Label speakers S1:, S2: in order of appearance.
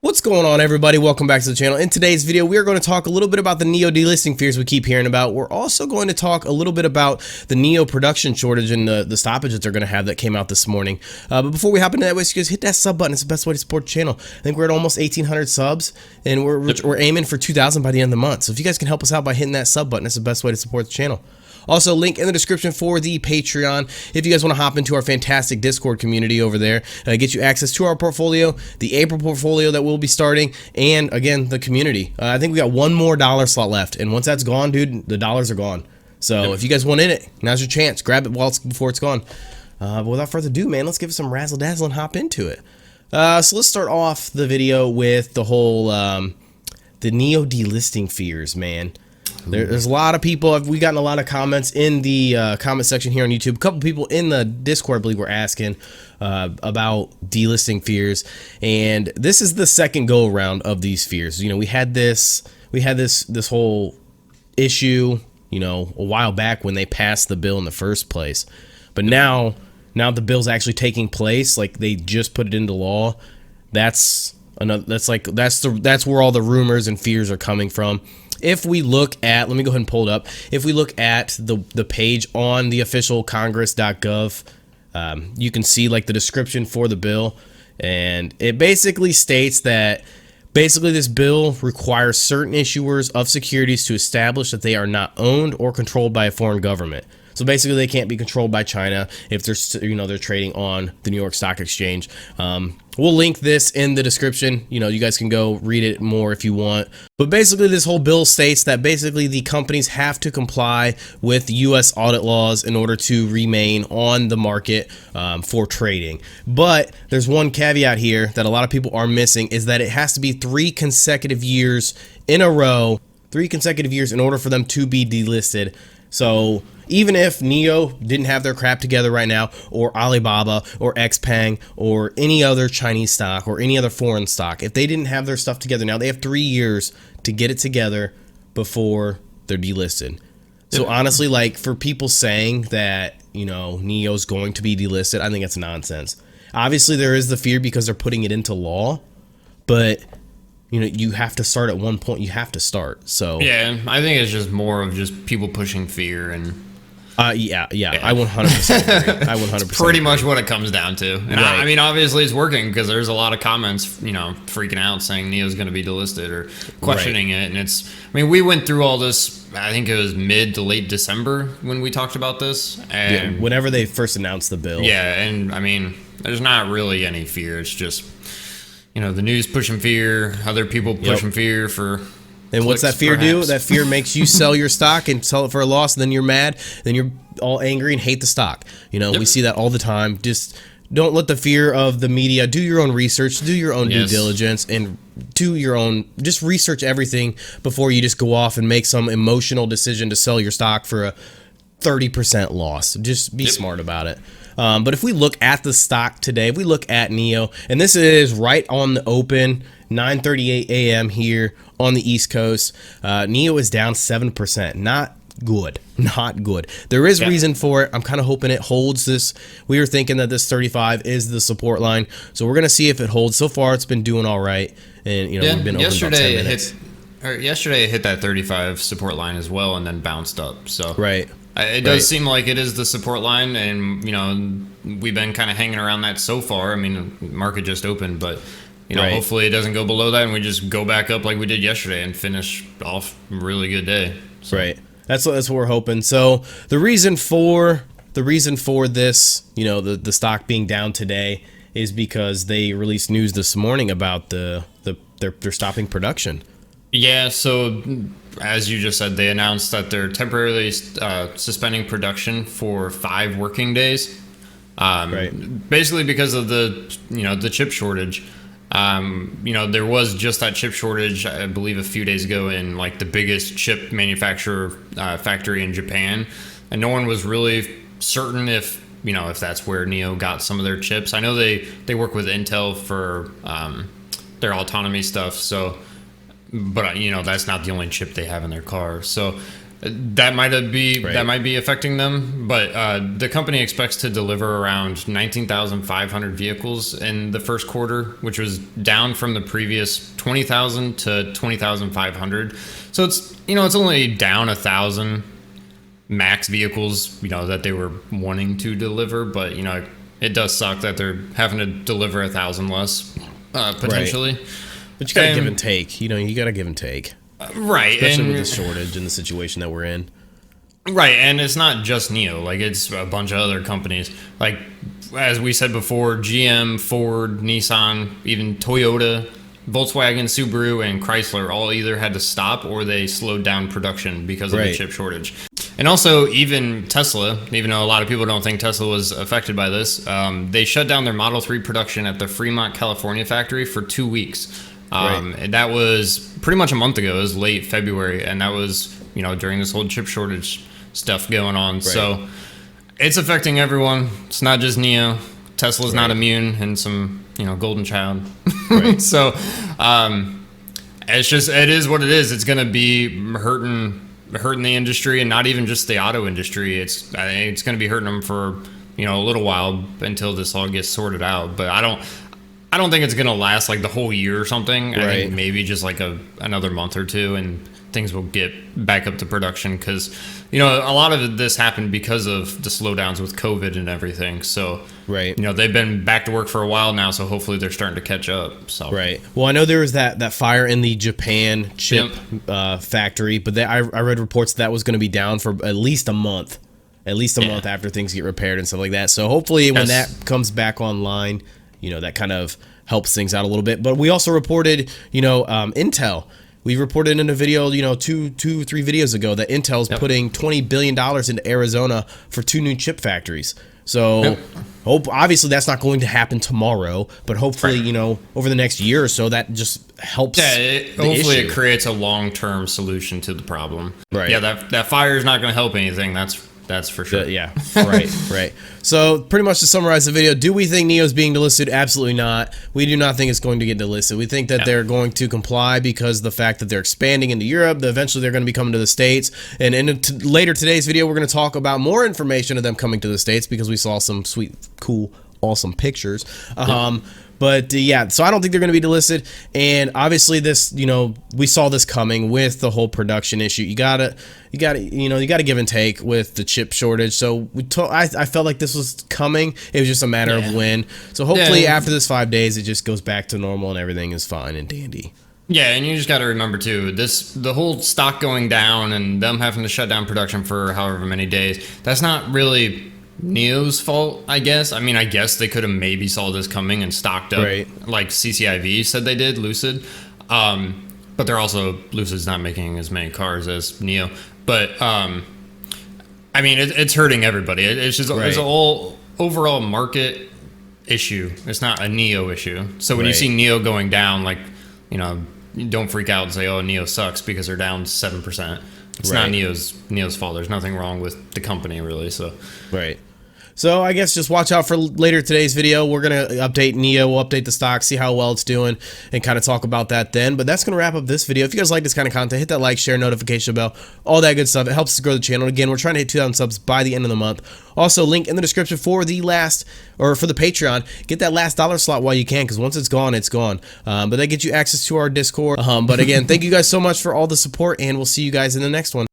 S1: What's going on, everybody? Welcome back to the channel. In today's video, we are going to talk a little bit about the NIO delisting fears we keep hearing about. We're also going to talk a little bit about the NIO production shortage and the stoppage that they're going to have that came out this morning. But before we hop into that, you guys hit that sub button. It's the best way to support the channel. I think we're at almost 1,800 subs, and we're aiming for 2,000 by the end of the month. So if you guys can help us out by hitting that sub button, it's the best way to support the channel. Also, link in the description for the Patreon if you guys want to hop into our fantastic Discord community over there, get you access to our portfolio, the April portfolio that we'll be starting, and again, the community. I think we got one more dollar slot left, and once that's gone, dude, the dollars are gone. So if you guys want in it, now's your chance. Grab it before it's gone. But without further ado, man, let's give it some razzle dazzle and hop into it. So let's start off the video with the whole the NIO delisting fears, man. There's a lot of people. We've gotten a lot of comments in the comment section here on YouTube. A couple people in the Discord, I believe, were asking about delisting fears, and this is the second go around of these fears. You know, we had this whole issue, you know, a while back when they passed the bill in the first place, but now the bill's actually taking place. Like, they just put it into law. That's where all the rumors and fears are coming from. If we look at, let me go ahead and pull it up. If we look at the page on the official congress.gov, you can see like the description for the bill, and it basically states that this bill requires certain issuers of securities to establish that they are not owned or controlled by a foreign government. So basically, they can't be controlled by China if they're trading on the New York Stock Exchange. We'll link this in the description. You know, you guys can go read it more if you want. But basically, this whole bill states that basically the companies have to comply with U.S. audit laws in order to remain on the market for trading. But there's one caveat here that a lot of people are missing, is that it has to be 3 consecutive years in a row, 3 consecutive years in order for them to be delisted. So even if NIO didn't have their crap together right now, or Alibaba, or XPeng, or any other Chinese stock, or any other foreign stock, if they didn't have their stuff together now, they have 3 years to get it together before they're delisted. So honestly, like, for people saying that, you know, NIO's going to be delisted, I think that's nonsense. Obviously, there is the fear because they're putting it into law, but you know, you have to start at one point. You have to start. So
S2: yeah, I think it's just more of just people pushing fear and.
S1: Yeah. I 100% agree. I 100%
S2: pretty much what it comes down to. And
S1: right.
S2: I mean, obviously it's working because there's a lot of comments, you know, freaking out saying NIO's going to be delisted or questioning it. And it's, I mean, we went through all this, I think it was mid to late December when we talked about this. And
S1: yeah, whenever they first announced the bill.
S2: Yeah. And I mean, there's not really any fear. It's just, you know, the news pushing fear, other people pushing fear for.
S1: And what's that fear do? That fear makes you sell your stock and sell it for a loss, and then you're mad, then you're all angry and hate the stock. You know, we see that all the time. Just don't let the fear of the media. Do your own research, do your own due diligence, and do your own, just research everything before you just go off and make some emotional decision to sell your stock for a 30% loss. Just be smart about it. But if we look at the stock today, if we look at NIO, and this is right on the open, 9:38 a.m. here on the East Coast, NIO is down 7%. Not good. Not good. There is reason for it. I'm kind of hoping it holds this. We were thinking that this 35 is the support line, so we're gonna see if it holds. So far, it's been doing all right, and you know, we've been open about 10 minutes.
S2: Yesterday it hit that 35 support line as well, and then bounced up. So it does seem like it is the support line, and you know, we've been kind of hanging around that so far. I mean, the market just opened, but you know, hopefully it doesn't go below that, and we just go back up like we did yesterday and finish off a really good day. So.
S1: That's what we're hoping. So the reason for this, you know, the stock being down today is because they released news this morning about they're stopping production. Yeah,
S2: so as you just said, they announced that they're temporarily suspending production for 5 working days. Basically because of the chip shortage. You know, there was just that chip shortage, I believe, a few days ago in like the biggest chip manufacturer factory in Japan, and no one was really certain if that's where NIO got some of their chips. I know they work with Intel for their autonomy stuff, so. But, you know, that's not the only chip they have in their car. So that might be affecting them. But the company expects to deliver around 19,500 vehicles in the first quarter, which was down from the previous 20,000 to 20,500. So it's only down 1,000 max vehicles, that they were wanting to deliver. But it does suck that they're having to deliver 1,000 less potentially.
S1: Right. But you gotta give and take. You gotta give and take.
S2: Right.
S1: Especially with the shortage and the situation that we're in.
S2: Right, and it's not just NIO. Like, it's a bunch of other companies. Like, as we said before, GM, Ford, Nissan, even Toyota, Volkswagen, Subaru, and Chrysler all either had to stop or they slowed down production because of the chip shortage. And also, even Tesla, even though a lot of people don't think Tesla was affected by this, they shut down their Model 3 production at the Fremont, California factory for 2 weeks. And that was pretty much a month ago. It was late February, and that was during this whole chip shortage stuff going on. So it's affecting everyone. It's not just NIO. Tesla's not immune, and some golden child. So it is what it is. It's going to be hurting the industry, and not even just the auto industry. I think it's going to be hurting them for a little while until this all gets sorted out. But I don't think it's going to last like the whole year or something. I think maybe just like another month or two, and things will get back up to production, because a lot of this happened because of the slowdowns with COVID and everything. So they've been back to work for a while now, so hopefully they're starting to catch up. So
S1: well, I know there was that fire in the Japan chip factory, but I read reports that was going to be down for at least a month. Month after things get repaired and stuff like that. So hopefully when that comes back online, that kind of helps things out a little bit. But we also reported, Intel. We reported in a video, 3 videos ago, that Intel's putting $20 billion into Arizona for 2 new chip factories. So obviously that's not going to happen tomorrow, but hopefully, over the next year or so, that just helps.
S2: Hopefully it creates a long-term solution to the problem. Yeah, that fire is not going to help anything. That's for sure. Right.
S1: So pretty much to summarize the video, do we think NIO is being delisted? Absolutely not. We do not think it's going to get delisted. We think that they're going to comply because of the fact that they're expanding into Europe. That eventually they're going to be coming to the States. And in later today's video, we're going to talk about more information of them coming to the States, because we saw some sweet, cool, awesome pictures. But so I don't think they're going to be delisted. And obviously this, we saw this coming with the whole production issue. You gotta give and take with the chip shortage. So I felt like this was coming. It was just a matter of when. So hopefully after this 5 days, it just goes back to normal and everything is fine and dandy.
S2: Yeah, and you just got to remember too, the whole stock going down and them having to shut down production for however many days, that's not really NIO's fault, I guess. I mean, I guess they could have maybe saw this coming and stocked up, like CCIV said they did, Lucid. But Lucid's not making as many cars as NIO. But I mean, it's hurting everybody. It's just it's a whole overall market issue. It's not a NIO issue. So when you see NIO going down, like, don't freak out and say, "Oh, NIO sucks," because they're down 7%. It's not NIO's fault. There's nothing wrong with the company, really. So
S1: So I guess just watch out for later today's video. We're going to update NIO, we'll update the stock, see how well it's doing, and kind of talk about that then. But that's going to wrap up this video. If you guys like this kind of content, hit that like, share, notification bell, all that good stuff. It helps us grow the channel. Again, we're trying to hit 2,000 subs by the end of the month. Also, link in the description for the Patreon. Get that last dollar slot while you can, because once it's gone, it's gone. But that gets you access to our Discord. But again, thank you guys so much for all the support, and we'll see you guys in the next one.